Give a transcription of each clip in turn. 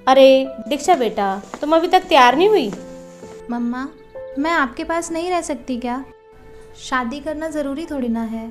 अरे दीक्षा बेटा, तुम अभी तक तैयार नहीं हुई? मम्मा, मैं आपके पास नहीं रह सकती क्या? शादी करना ज़रूरी थोड़ी ना है।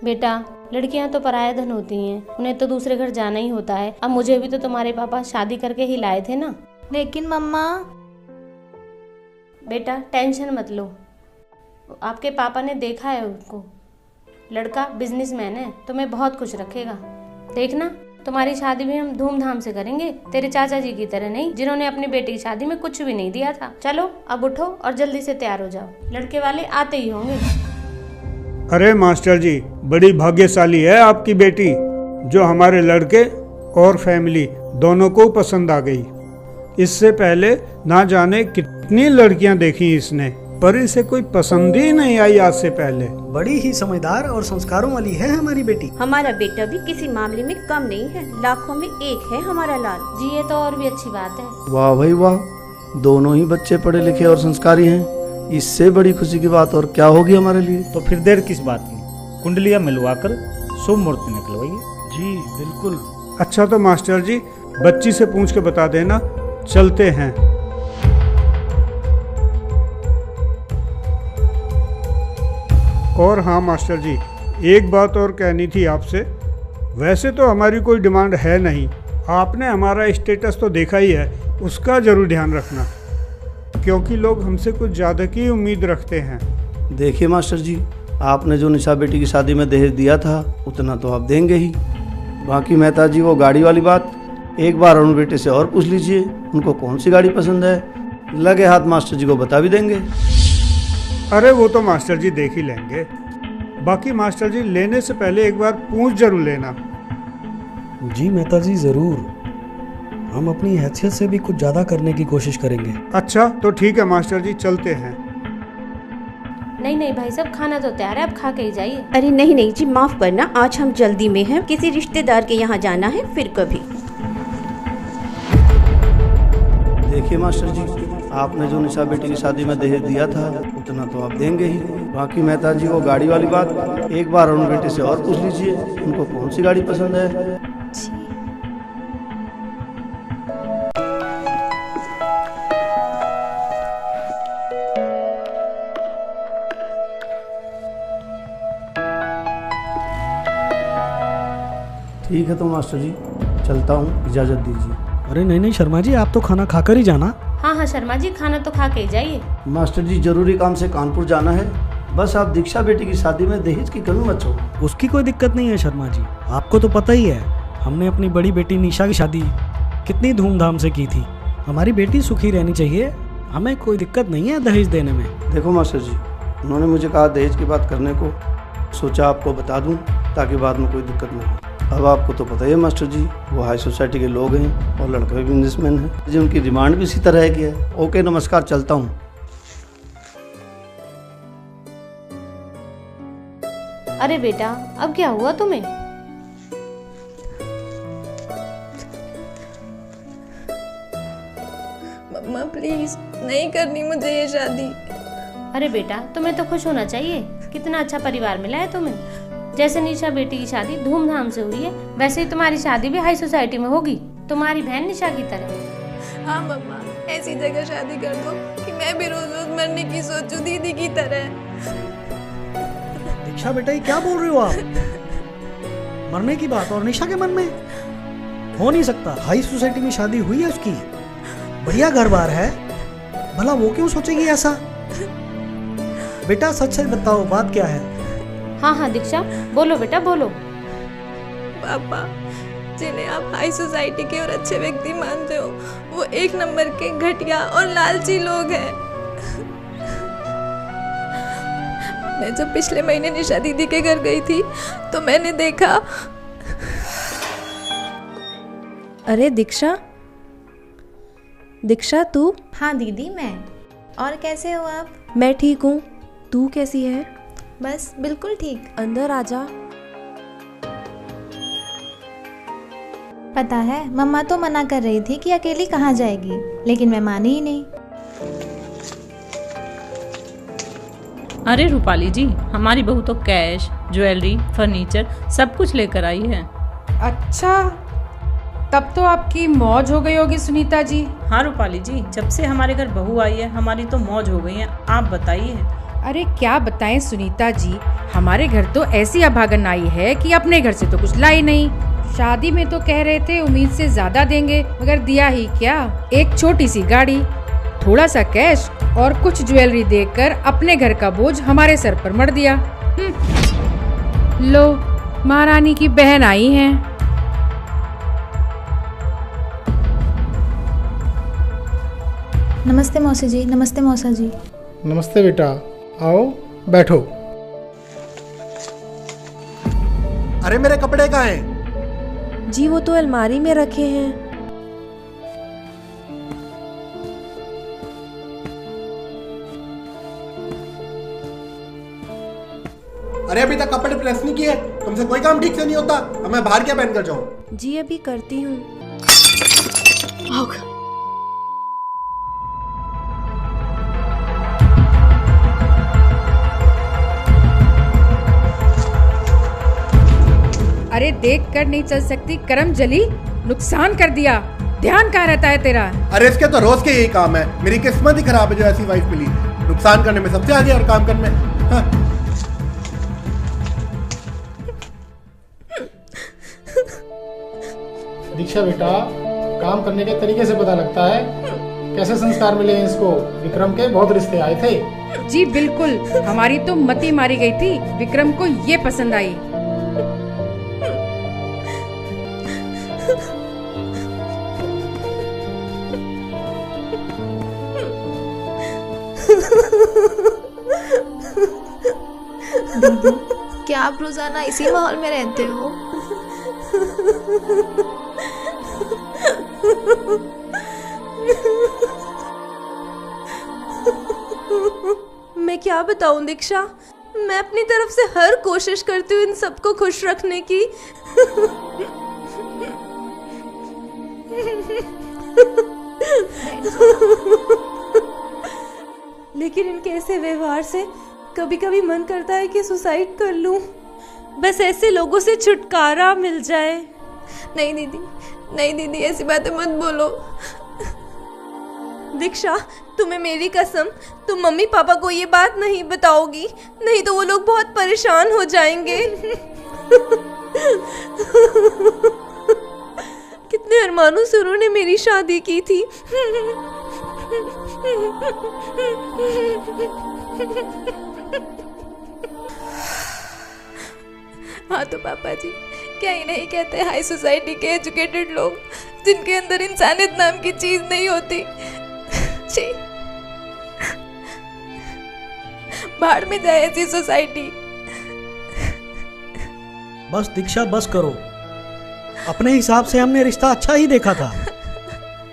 बेटा, लड़कियां तो पराया धन होती हैं, उन्हें तो दूसरे घर जाना ही होता है। अब मुझे भी तो तुम्हारे पापा शादी करके ही लाए थे ना। लेकिन मम्मा। बेटा टेंशन मत लो, आपके पापा ने देखा है उसको, लड़का बिजनेसमैन है, तुम्हें बहुत खुश रखेगा। देखना, तुम्हारी शादी भी हम धूमधाम से करेंगे, तेरे चाचा जी की तरह नहीं, जिन्होंने अपनी बेटी की शादी में कुछ भी नहीं दिया था। चलो अब उठो और जल्दी से तैयार हो जाओ, लड़के वाले आते ही होंगे। अरे मास्टर जी, बड़ी भाग्यशाली है आपकी बेटी, जो हमारे लड़के और फैमिली दोनों को पसंद आ गई। इससे पहले ना जाने कितनी लड़कियां देखी इसने, पर इसे कोई पसंद ही नहीं आई आज से पहले। बड़ी ही समझदार और संस्कारों वाली है हमारी बेटी। हमारा बेटा भी किसी मामले में कम नहीं है, लाखों में एक है हमारा लाल जी। ये तो और भी अच्छी बात है। वाह भाई वाह, दोनों ही बच्चे पढ़े लिखे और संस्कारी हैं। इससे बड़ी खुशी की बात और क्या होगी हमारे लिए। तो फिर देर किस बात की, कुंडलियां मिलवाकर शुभ मुहूर्त निकलवाइए। जी बिल्कुल। अच्छा तो मास्टर जी, बच्ची से पूछ के बता देना, चलते हैं। और हाँ मास्टर जी, एक बात और कहनी थी आपसे। वैसे तो हमारी कोई डिमांड है नहीं, आपने हमारा स्टेटस तो देखा ही है, उसका जरूर ध्यान रखना, क्योंकि लोग हमसे कुछ ज़्यादा की उम्मीद रखते हैं। देखिए मास्टर जी, आपने जो निशा बेटी की शादी में दहेज दिया था उतना तो आप देंगे ही। बाकी मेहता जी, वो गाड़ी वाली बात एक बार अरुण बेटे से और पूछ लीजिए, उनको कौन सी गाड़ी पसंद है। लगे हाथ मास्टर जी को बता भी देंगे। अरे वो तो मास्टर जी देख ही लेंगे। बाकी मास्टर जी, लेने से पहले एक बार पूछ जरूर लेना। जी मेहता जी जरूर, हम अपनी हैसियत से भी कुछ ज्यादा करने की कोशिश करेंगे। अच्छा तो ठीक है मास्टर जी, चलते हैं। नहीं नहीं भाई साहब, खाना तो तैयार है, आप खा के ही जाइए। अरे नहीं नहीं जी, माफ करना, आज हम जल्दी में हैं, किसी रिश्तेदार के यहाँ जाना है, फिर कभी। देखिए मास्टर जी, आपने जो निशा बेटी की शादी में दहेज दिया था उतना तो आप देंगे ही। बाकी मेहता जी, वो गाड़ी वाली बात एक बार अरुण बेटे से और पूछ लीजिए, उनको कौन सी गाड़ी पसंद है। ठीक है तो मास्टर जी, चलता हूँ, इजाज़त दीजिए। अरे नहीं नहीं शर्मा जी, आप तो खाना खाकर ही जाना। हाँ हाँ शर्मा जी, खाना तो खा के ही जाइए। मास्टर जी, जरूरी काम से कानपुर जाना है, बस आप दीक्षा बेटी की शादी में दहेज की कमी मत छोड़ो। उसकी कोई दिक्कत नहीं है शर्मा जी, आपको तो पता ही है, हमने अपनी बड़ी बेटी निशा की शादी कितनी धूमधाम से की थी। हमारी बेटी सुखी रहनी चाहिए, हमें कोई दिक्कत नहीं है दहेज देने में। देखो मास्टर जी, उन्होंने मुझे कहा दहेज की बात करने को, सोचा आपको बता दूं ताकि बाद में कोई दिक्कत ना हो। अब आपको तो पता ही है मास्टर जी, वो हाई सोसाइटी के लोग हैं और लड़का भी बिजनेसमैन है, जो उनकी डिमांड भी इसी तरह की है। ओके नमस्कार, चलता हूँ। अरे बेटा, अब क्या हुआ तुम्हें? मम्मा प्लीज, नहीं करनी मुझे ये शादी। अरे बेटा, तुम्हें तो खुश होना चाहिए, कितना अच्छा परिवार मिला है तुम्हें। जैसे निशा बेटी की शादी धूमधाम से हुई है, वैसे ही तुम्हारी शादी भी हाई सोसाइटी में होगी, तुम्हारी बहन निशा की तरह। हाँ मम्मा, ऐसी जगह शादी कर दो कि मैं भी रोज रोज मरने की सोचूं दीदी की तरह। दीक्षा बेटा, ये क्या बोल रहे हो आप? मरने की बात और निशा के मन में हो नहीं सकता। हाई सोसाइटी में शादी हुई है उसकी, बढ़िया घर बार है, भला वो क्यों सोचेगी ऐसा? बेटा सच सच बताओ, बात क्या है? हाँ हाँ दीक्षा, बोलो बेटा बोलो। पापा, जिन्हें आप हाई सोसाइटी के और अच्छे व्यक्ति मानते हो, वो एक नंबर के घटिया और लालची लोग हैं। मैं जब पिछले महीने निशा दीदी के घर गई थी तो मैंने देखा। अरे दीक्षा, दीक्षा तू? हाँ दीदी, मैं। और कैसे हो आप? मैं ठीक हूँ, तू कैसी है? बस बिल्कुल ठीक। अंदर आजा। पता है, मम्मा तो मना कर रही थी कि अकेली कहाँ जाएगी, लेकिन मैं मानी ही नहीं। अरे रूपाली जी, हमारी बहू तो कैश, ज्वेलरी, फर्नीचर सब कुछ लेकर आई है। अच्छा, तब तो आपकी मौज हो गई होगी सुनीता जी। हाँ रूपाली जी, जब से हमारे घर बहू आई है हमारी तो मौज हो गई है। आप बताइए। अरे क्या बताएं सुनीता जी, हमारे घर तो ऐसी अभागन आई है कि अपने घर से तो कुछ लाई नहीं। शादी में तो कह रहे थे उम्मीद से ज्यादा देंगे, मगर दिया ही क्या, एक छोटी सी गाड़ी, थोड़ा सा कैश और कुछ ज्वेलरी देकर अपने घर का बोझ हमारे सर पर मढ़ दिया। लो, महारानी की बहन आई हैं। नमस्ते मौसी जी। नमस्ते मौसा जी। नमस्ते बेटा, आओ बैठो। अरे मेरे कपड़े कहाँ हैं? जी वो तो अलमारी में रखे हैं। अरे अभी तक कपड़े प्रेस नहीं किए, तुमसे कोई काम ठीक से नहीं होता। अब मैं बाहर क्या पहन कर जाऊं? जी अभी करती हूँ। अरे देख कर नहीं चल सकती, करम जली, नुकसान कर दिया। ध्यान कहाँ रहता है तेरा? अरे इसके तो रोज के यही काम है। मेरी किस्मत ही खराब है जो ऐसी वाइफ मिली। नुकसान करने में सबसे आगे और काम करने में। हाँ। दीक्षा बेटा, काम करने के तरीके से पता लगता है कैसे संस्कार मिले हैं इसको। विक्रम के बहुत रिश्ते आए थे। जी बिल्कुल, हमारी तो मती मारी गई थी, विक्रम को ये पसंद आई। दीदी, क्या आप रोजाना इसी माहौल में रहते हो? मैं क्या बताऊं दीक्षा, मैं अपनी तरफ से हर कोशिश करती हूँ इन सबको खुश रखने की। लेकिन इनके ऐसे व्यवहार से कभी कभी मन करता है कि सुसाइड कर लूं, बस ऐसे लोगों से छुटकारा मिल जाए। नहीं दीदी, नहीं दीदी, ऐसी बातें मत बोलो। दीक्षा, तुम्हें मेरी कसम, तुम मम्मी पापा को ये बात नहीं बताओगी, नहीं तो वो लोग बहुत परेशान हो जाएंगे। कितने अरमानों से उन्होंने मेरी शादी की थी। हाँ तो पापा जी, क्या ही नहीं कहते हाई सोसाइटी के एजुकेटेड लोग, जिनके अंदर इंसानियत नाम की चीज नहीं होती। छी, बाहर में जाए ऐसी सोसाइटी। बस दीक्षा, बस करो। अपने हिसाब से हमने रिश्ता अच्छा ही देखा था,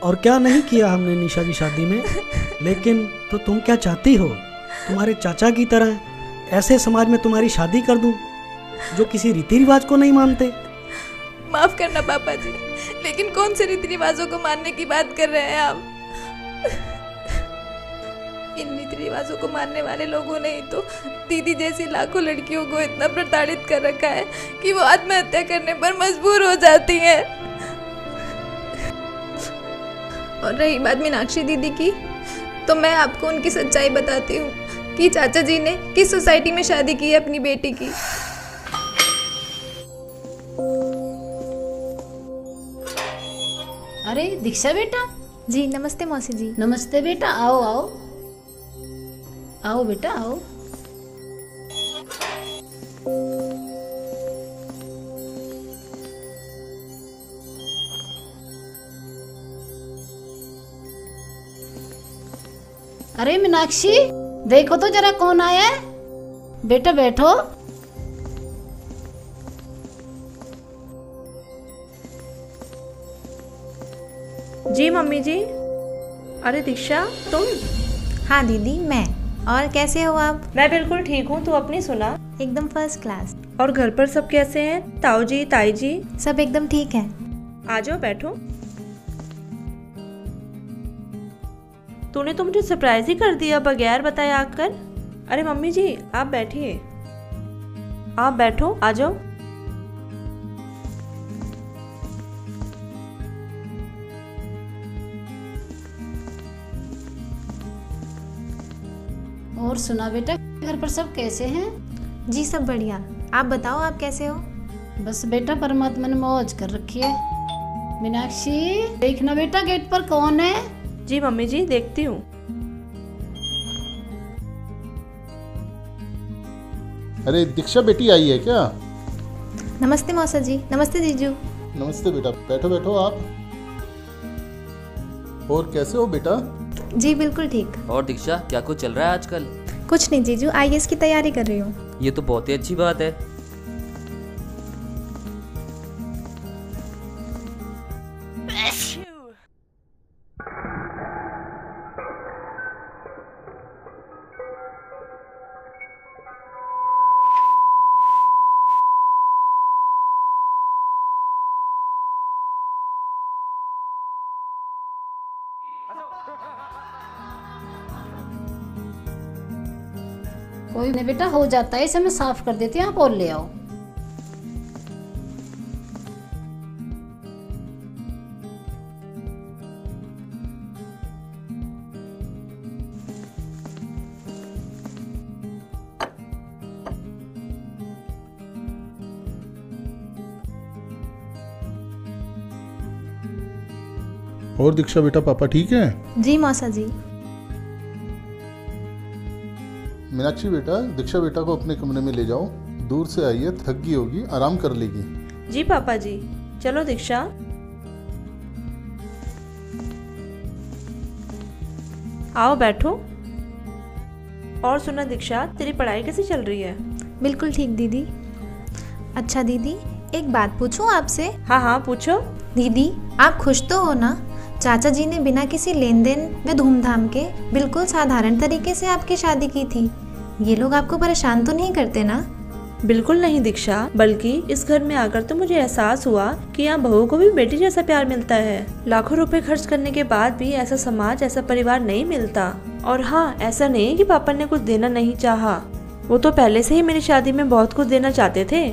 और क्या नहीं किया हमने निशा की शादी में। लेकिन तो तुम क्या चाहती हो? तुम्हारे चाचा की तरह ऐसे समाज में तुम्हारी शादी कर दूं जो किसी रीति रिवाज को नहीं मानते? माफ करना पापा जी, लेकिन कौन से रीति रिवाजों को मानने की बात कर रहे हैं आप? इन रीति रिवाजों को मानने वाले लोगों ने ही तो दीदी जैसी लाखों लड़कियों को इतना प्रताड़ित कर रखा है कि वो आत्महत्या करने पर मजबूर हो जाती हैं। और रही बात मीनाक्षी दीदी की, तो मैं आपको उनकी सच्चाई बताती हूँ कि चाचा जी ने किस सोसाइटी में शादी की है अपनी बेटी की। अरे दीक्षा बेटा। जी नमस्ते मौसी जी। नमस्ते बेटा, आओ आओ आओ बेटा आओ। अरे मीनाक्षी, देखो तो जरा कौन आया है। बेटा बैठो। जी मम्मी जी। अरे दीक्षा तुम? हाँ दीदी, मैं। और कैसे हो आप? मैं बिल्कुल ठीक हूँ, तू अपनी सुना? एकदम फर्स्ट क्लास। और घर पर सब कैसे हैं? ताऊ जी, ताई जी? सब एकदम ठीक है। आ जाओ बैठो। तूने तो मुझे सरप्राइज ही कर दिया बगैर बताए आकर। अरे मम्मी जी आप बैठिए, आप बैठो, आ जाओ। और सुना बेटा, घर पर सब कैसे हैं? जी सब बढ़िया। आप बताओ, आप कैसे हो? बस बेटा परमात्मा ने मौज कर रखी है। मीनाक्षी देखना बेटा गेट पर कौन है। जी मम्मी जी, देखती हूँ। अरे दीक्षा बेटी आई है क्या? नमस्ते मौसा जी। नमस्ते जीजू। नमस्ते बेटा, बैठो बैठो आप। और कैसे हो बेटा? जी बिल्कुल ठीक। और दीक्षा क्या कुछ चल रहा है आजकल? कुछ नहीं जीजू, IAS की तैयारी कर रही हूँ। ये तो बहुत ही अच्छी बात है। कोई नहीं बेटा, हो जाता है, इसे मैं साफ कर देती हूँ, आप और ले आओ। और दीक्षा बेटा पापा ठीक है? जी मौसा जी। मीनाक्षी बेटा, दीक्षा बेटा को अपने कमरे में ले जाओ। दूर से आई है, थक गई होगी, आराम कर लेगी। जी पापा जी। चलो दीक्षा। आओ बैठो। और सुना दीक्षा, तेरी पढ़ाई कैसी चल रही है? बिल्कुल ठीक दीदी। अच्छा दीदी, एक बात पूछूं आपसे? हाँ हाँ पूछो। दीदी आप खुश तो हो ना? चाचा जी ने बिना किसी लेन देन व धूमधाम के बिल्कुल साधारण तरीके से आपकी शादी की थी। ये लोग आपको परेशान तो नहीं करते ना? बिल्कुल नहीं दीक्षा, बल्कि इस घर में आकर तो मुझे एहसास हुआ कि यहाँ बहू को भी बेटी जैसा प्यार मिलता है। लाखों रुपए खर्च करने के बाद भी ऐसा समाज, ऐसा परिवार नहीं मिलता। और हाँ, ऐसा नहीं कि पापा ने कुछ देना नहीं चाहा, वो तो पहले से ही मेरी शादी में बहुत कुछ देना चाहते थे,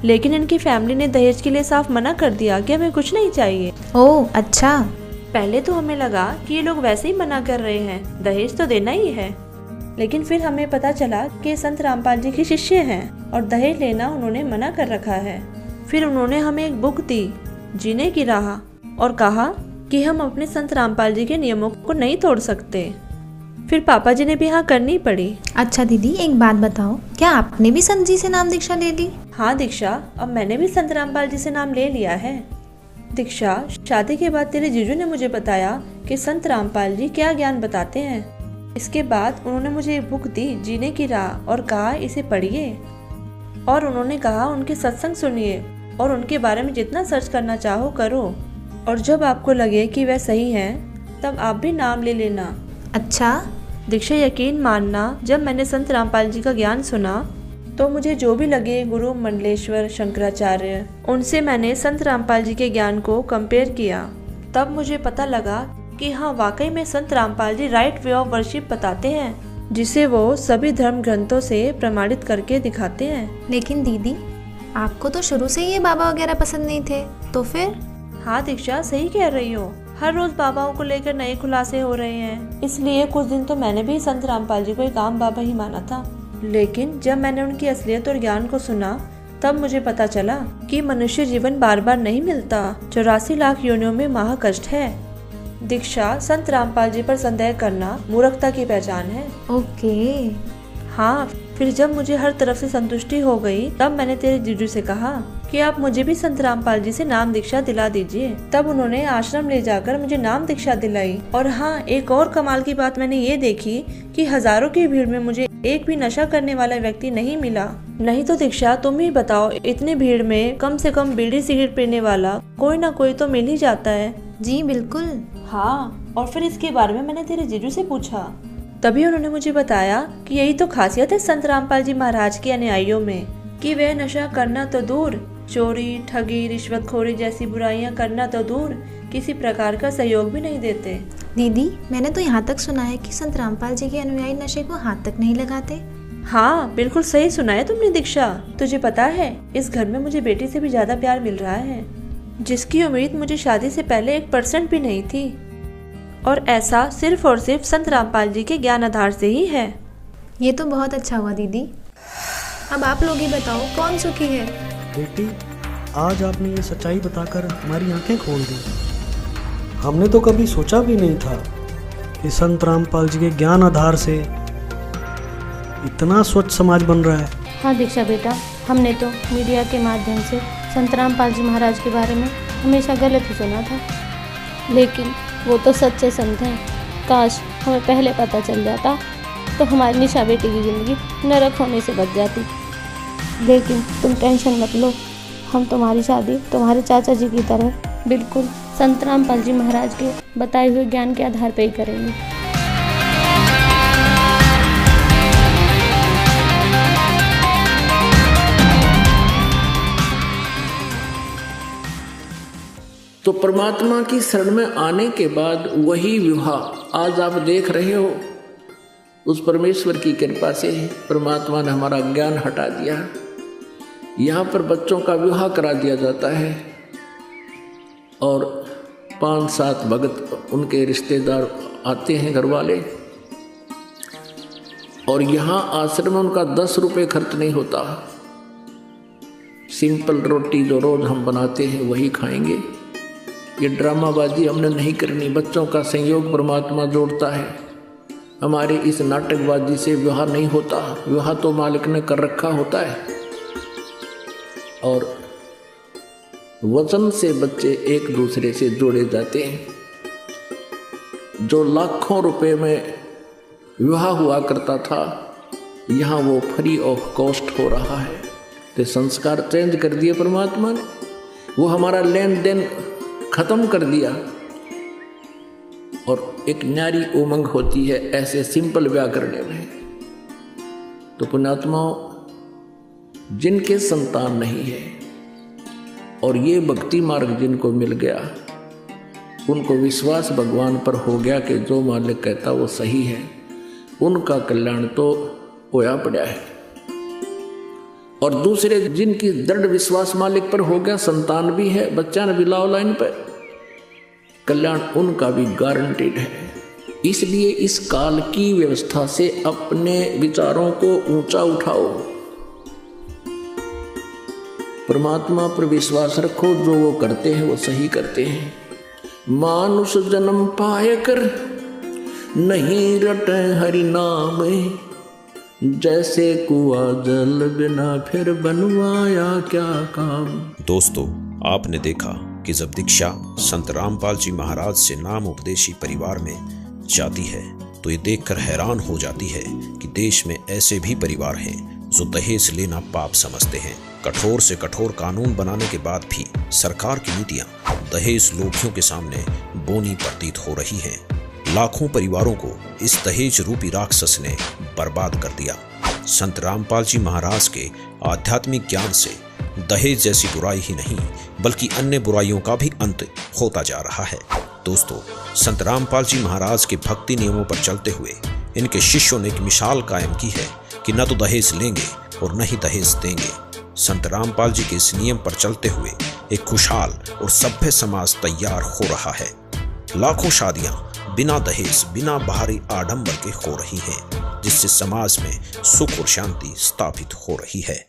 लेकिन इनकी फैमिली ने दहेज के लिए साफ मना कर दिया कि हमें कुछ नहीं चाहिए। ओह अच्छा। पहले तो हमें लगा कि ये लोग वैसे ही मना कर रहे हैं, दहेज तो देना ही है, लेकिन फिर हमें पता चला कि संत रामपाल जी के शिष्य हैं और दहेज लेना उन्होंने मना कर रखा है। फिर उन्होंने हमें एक बुक दी, जीने की राह, और कहा कि हम अपने संत रामपाल जी के नियमों को नहीं तोड़ सकते। फिर पापा जी ने भी हाँ करनी पड़ी। अच्छा दीदी एक बात बताओ, क्या आपने भी संत जी से नाम दीक्षा ले ली? हाँ दीक्षा, अब मैंने भी संत रामपाल जी से नाम ले लिया है। दीक्षा, शादी के बाद तेरे जीजू ने मुझे बताया कि संत रामपाल जी क्या ज्ञान बताते हैं। इसके बाद उन्होंने मुझे एक बुक दी, जीने की राह, और कहा इसे पढ़िए। और उन्होंने कहा उनके सत्संग सुनिए और उनके बारे में जितना सर्च करना चाहो करो, और जब आपको लगे कि वह सही हैं, तब आप भी नाम ले लेना। अच्छा दीक्षा, यकीन मानना, जब मैंने संत रामपाल जी का ज्ञान सुना तो मुझे जो भी लगे गुरु मंडलेश्वर, शंकराचार्य, उनसे मैंने संत रामपाल जी के ज्ञान को कंपेयर किया। तब मुझे पता लगा कि हाँ, वाकई में संत Rampal ji right way of worship बताते हैं, जिसे वो सभी धर्म ग्रंथों से प्रमाणित करके दिखाते हैं। लेकिन दीदी, आपको तो शुरू से ये बाबा वगैरह पसंद नहीं थे, तो फिर? हाँ दीक्षा, सही कह रही हो, हर रोज बाबाओं को लेकर नए खुलासे हो रहे हैं, इसलिए कुछ दिन तो मैंने भी संत रामपाल जी को एक आम बाबा ही माना था। लेकिन जब मैंने उनकी असलियत और ज्ञान को सुना, तब मुझे पता चला कि मनुष्य जीवन बार बार नहीं मिलता, 84 लाख योनियों में महाकष्ट है। दीक्षा, संत रामपाल जी पर संदेह करना मूर्खता की पहचान है। ओके। हाँ, फिर जब मुझे हर तरफ से संतुष्टि हो गई, तब मैंने तेरे जीजू से कहा कि आप मुझे भी संत रामपाल जी से नाम दीक्षा दिला दीजिए। तब उन्होंने आश्रम ले जाकर मुझे नाम दीक्षा दिलाई। और हाँ, एक और कमाल की बात मैंने ये देखी कि हजारों की भीड़ में मुझे एक भी नशा करने वाला व्यक्ति नहीं मिला। नहीं तो दीक्षा, तुम ही बताओ, इतनी भीड़ में कम से कम बीड़ी सिगरेट पीने वाला कोई ना कोई तो मिल ही जाता है। जी बिल्कुल। हाँ, और फिर इसके बारे में मैंने तेरे जीजू से पूछा, तभी उन्होंने मुझे बताया कि यही तो खासियत है संत रामपाल जी महाराज के अनुयायियों में, कि वे नशा करना तो दूर, चोरी, ठगी, रिश्वतखोरी जैसी बुराइयां करना तो दूर, किसी प्रकार का सहयोग भी नहीं देते। दीदी, मैंने तो यहाँ तक सुना है कि संत रामपाल जी के अनुयायी नशे को हाथ तक नहीं लगाते। हाँ, बिल्कुल सही सुना है तुमने दीक्षा। तुझे पता है, इस घर में मुझे बेटी से भी ज्यादा प्यार मिल रहा है, जिसकी उम्मीद मुझे शादी से पहले 1% भी नहीं थी, और ऐसा सिर्फ और सिर्फ संत रामपाल जी के ज्ञान आधार से ही है। ये तो बहुत अच्छा हुआ दीदी। अब आप लोग ही बताओ कौन सुखी है। बेटी, आज आपने ये सच्चाई बताकर हमारी आंखें खोल दी। हमने तो कभी सोचा भी नहीं था कि संत रामपाल जी के ज्ञान आधार से इतना स्वच्छ समाज बन रहा है। हाँ दीक्षा बेटा, हमने तो मीडिया के माध्यम से संत रामपाल जी महाराज के बारे में हमेशा गलत ही सुना था, लेकिन वो तो सच्चे संत हैं। काश हमें पहले पता चल जाता तो हमारी निशा बेटी की ज़िंदगी नरक होने से बच जाती। लेकिन तुम टेंशन मत लो, हम तुम्हारी शादी तुम्हारे चाचा जी की तरह बिल्कुल संत रामपाल जी महाराज के बताए हुए ज्ञान के आधार पर ही करेंगे। तो परमात्मा की शरण में आने के बाद वही विवाह आज आप देख रहे हो, उस परमेश्वर की कृपा से परमात्मा ने हमारा ज्ञान हटा दिया। यहाँ पर बच्चों का विवाह करा दिया जाता है और 5-7 भगत उनके रिश्तेदार आते हैं, घर वाले, और यहाँ आश्रम में उनका 10 रुपये खर्च नहीं होता। सिंपल रोटी जो रोज हम बनाते हैं वही खाएंगे। ये ड्रामाबाजी हमने नहीं करनी। बच्चों का संयोग परमात्मा जोड़ता है। हमारे इस नाटकबाजी से विवाह नहीं होता। विवाह तो मालिक ने कर रखा होता है और वचन से बच्चे एक दूसरे से जोड़े जाते हैं। जो लाखों रुपए में विवाह हुआ करता था, यहाँ वो फ्री ऑफ कॉस्ट हो रहा है। तो संस्कार चेंज कर दिए परमात्मा ने, वो हमारा लेन देन खत्म कर दिया और एक न्यारी उमंग होती है ऐसे सिंपल ब्याह करने में। तो पुण्यात्माओं, जिनके संतान नहीं है और ये भक्ति मार्ग जिनको मिल गया, उनको विश्वास भगवान पर हो गया कि जो मालिक कहता वो सही है, उनका कल्याण तो होया पड़ा है। और दूसरे जिनकी दृढ़ विश्वास मालिक पर हो गया, संतान भी है, बच्चा ने भी लाओ लाइन पर, कल्याण उनका भी गारंटेड है। इसलिए इस काल की व्यवस्था से अपने विचारों को ऊंचा उठाओ, परमात्मा पर विश्वास रखो। जो वो करते हैं वो सही करते हैं। मानुष जन्म पाए कर नहीं रटे हरि नाम, जैसे कुआं जल बिना फिर बनवाया क्या काम। दोस्तों, आपने देखा कि जब दीक्षा संत रामपाल जी महाराज से नाम उपदेशी परिवार में जाती है तो ये देखकर हैरान हो जाती है कि देश में ऐसे भी परिवार हैं जो दहेज लेना पाप समझते हैं। कठोर से कठोर कानून बनाने के बाद भी सरकार की नीतियां दहेज लोभियों के सामने बोनी प्रतीत हो रही हैं। लाखों परिवारों को इस दहेज रूपी राक्षस ने बर्बाद कर दिया। संत रामपाल जी महाराज के आध्यात्मिक ज्ञान से दहेज जैसी बुराई ही नहीं बल्कि अन्य बुराइयों का भी अंत होता जा रहा है। दोस्तों, संत रामपाल जी महाराज के भक्ति नियमों पर चलते हुए इनके शिष्यों ने एक मिसाल कायम की है कि न तो दहेज लेंगे और न ही दहेज देंगे। संत रामपाल जी के इस नियम पर चलते हुए एक खुशहाल और सभ्य समाज तैयार हो रहा है। लाखों शादियां बिना दहेज, बिना बाहरी आडंबर के हो रही हैं, जिससे समाज में सुख और शांति स्थापित हो रही है।